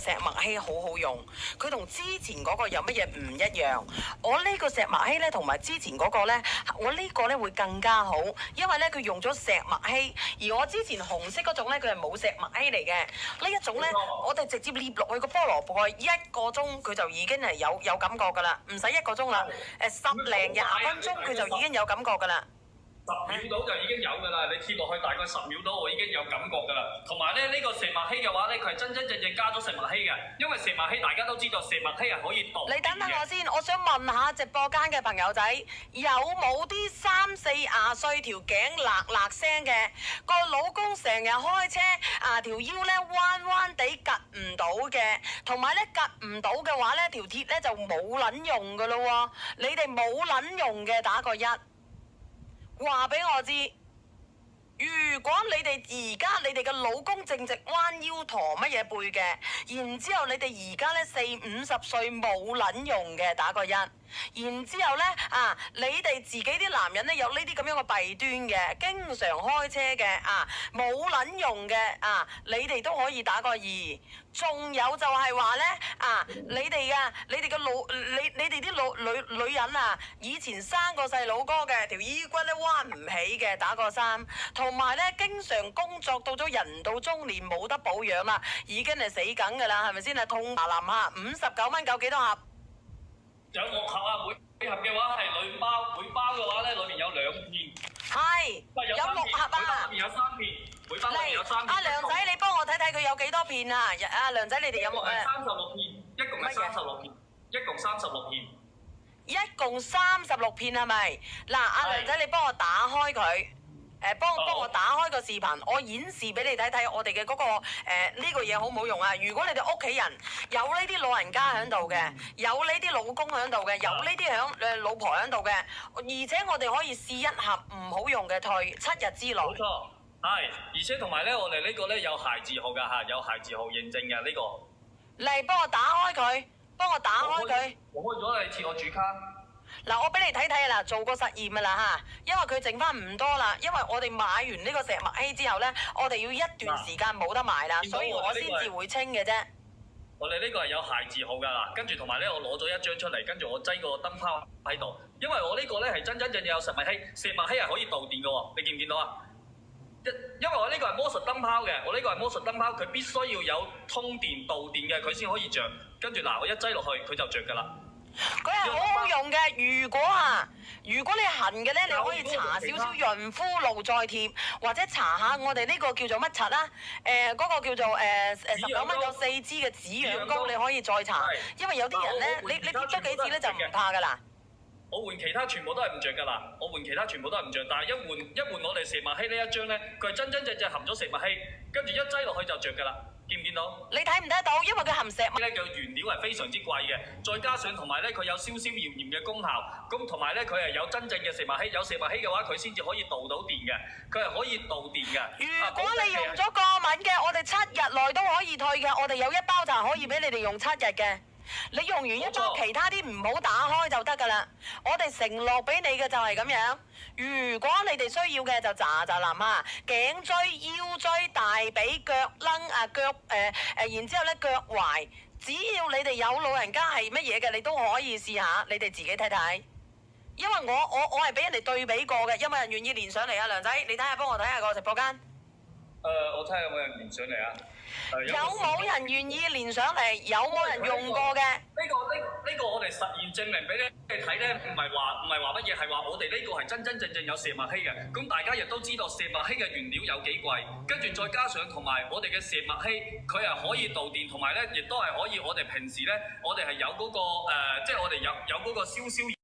石墨烯好好用，佢同之前嗰個有乜嘢唔一樣？我呢個石墨烯咧，同埋之前嗰個咧，我呢個咧會更加好，因為咧佢用咗石墨烯，而我之前紅色嗰種咧，佢係冇石墨烯嚟嘅。呢一種咧，我哋直接捏落去個菠蘿蓋1個鐘，佢就已經係有感覺㗎啦，唔使1個鐘啦，10零20分鐘佢就已經有感覺㗎啦。10秒到就已經有㗎啦，你貼落去大概10秒到，我已經有感覺㗎啦。同埋咧，呢個石墨烯嘅話咧，佢係真正加咗石墨烯嘅，因為石墨烯大家都知道，石墨烯係可以導。你等等我先，我想問下直播間嘅朋友仔，有冇啲3、40歲條頸辣辣聲嘅，個老公成日開車條腰咧彎彎地趌唔到嘅，同埋咧趌唔到嘅話咧，條鐵咧就冇撚用㗎咯喎，你哋冇撚用嘅打個1。話俾我知，如果你哋而家你哋嘅老公正直彎腰駝乜嘢背嘅，然之後你哋而家咧40、50歲冇撚用嘅打個1，然之後咧你哋自己啲男人咧有呢啲咁樣嘅弊端嘅，經常開車嘅冇撚用嘅你哋都可以打個2。仲有就係話咧你哋嘅你哋啲女人以前生個細佬哥嘅條衣骨咧彎唔起嘅打個3，同埋咧經常工作到咗人到中年冇得保養啦，已經係死梗㗎啦，係咪先啊？痛牙林59蚊夠幾多盒？有6盒啊，每盒嘅話係兩包，每包嘅話咧裏邊有2片。係。有6盒啊。每包裏邊有3片，每包裏邊有3片。阿梁仔，你幫我睇睇佢有幾多片啊？阿梁仔，你哋有冇36片，一共係36片，一共36片。一共36片係咪？嗱，阿梁仔，你幫我打開佢。幫我打開個視頻，我演示俾你睇睇我哋嘅嗰個呢個嘢好唔好用啊？如果你哋屋企人有呢啲老人家喺度嘅，有呢啲老公喺度嘅，有呢啲老婆喺度嘅，而且我哋可以試1盒唔好用嘅退7日之內。冇錯，係，而且同埋咧，我哋呢個咧有孩字號㗎嚇，有孩字號認證嘅呢個。嚟幫我打開佢，幫我打開佢。我開咗，你切我主卡。嗱，我俾你睇睇啦，做個實驗㗎啦因為佢剩翻唔多啦，因為我哋買完呢個石墨烯之後咧，我哋要一段時間冇得賣啦，所以我先至會清嘅啫。我哋呢個係有孩字號㗎啦，跟住同埋咧，我攞咗一張出嚟，跟住我擠個燈泡喺度，因為我呢個咧係真正有石墨烯，石墨烯係可以導電嘅喎，你見唔見到啊？因為我呢個係魔術燈泡嘅，我呢個係魔術燈泡，佢必須要有通電導電嘅，佢先可以着。跟住嗱，我一擠落去，佢就着㗎啦。佢係好好用嘅，如果你痕嘅咧，你可以搽少少潤膚露再貼，或者搽下我哋呢個叫做乜柒啦？嗰個叫做19蚊有4支嘅止癢膏，你可以再搽，因為有啲人咧，你貼多幾次咧就唔怕㗎啦。我換其他全部都係唔着㗎啦，我換其他全部都係唔着，但係一換我哋石墨烯呢一張咧，佢係真正含咗石墨烯，跟住一擠落去就着㗎啦。見唔見到？你睇唔睇得到？因為佢含石墨。咧嘅原料係非常之貴嘅，再加上同埋咧佢有消炎嘅功效，咁同埋咧佢係有真正嘅石墨烯，有石墨烯嘅話佢先至可以導到電嘅，佢係可以導電嘅。如果你用咗過敏嘅，我哋7日內都可以退嘅，我哋有1包就可以俾你哋用7日嘅。你用完一包，其他啲唔好打開就得㗎啦。我哋承諾俾你嘅就係咁樣。如果你哋需要嘅就嗱頸椎、腰椎、大髀、腳躝然之後咧腳踝，只要你哋有老人家係乜嘢嘅，你都可以試下，你哋自己睇睇。因為我係俾人哋對比過嘅，有冇人願意連上嚟啊？梁仔，你睇下，幫我睇下個直播間。我睇下有冇人連上嚟啊？有冇人願意連上嚟？有冇人用過嘅？呢個我哋實驗證明俾你睇咧，唔係話乜嘢，係話我哋呢個係真正有石墨烯嘅。咁大家亦都知道石墨烯嘅原料有幾貴，跟住再加上同埋我哋嘅石墨烯，佢係可以導電，同埋咧亦都係可以我哋平時咧，我哋係有嗰個即係我哋有嗰個消炎。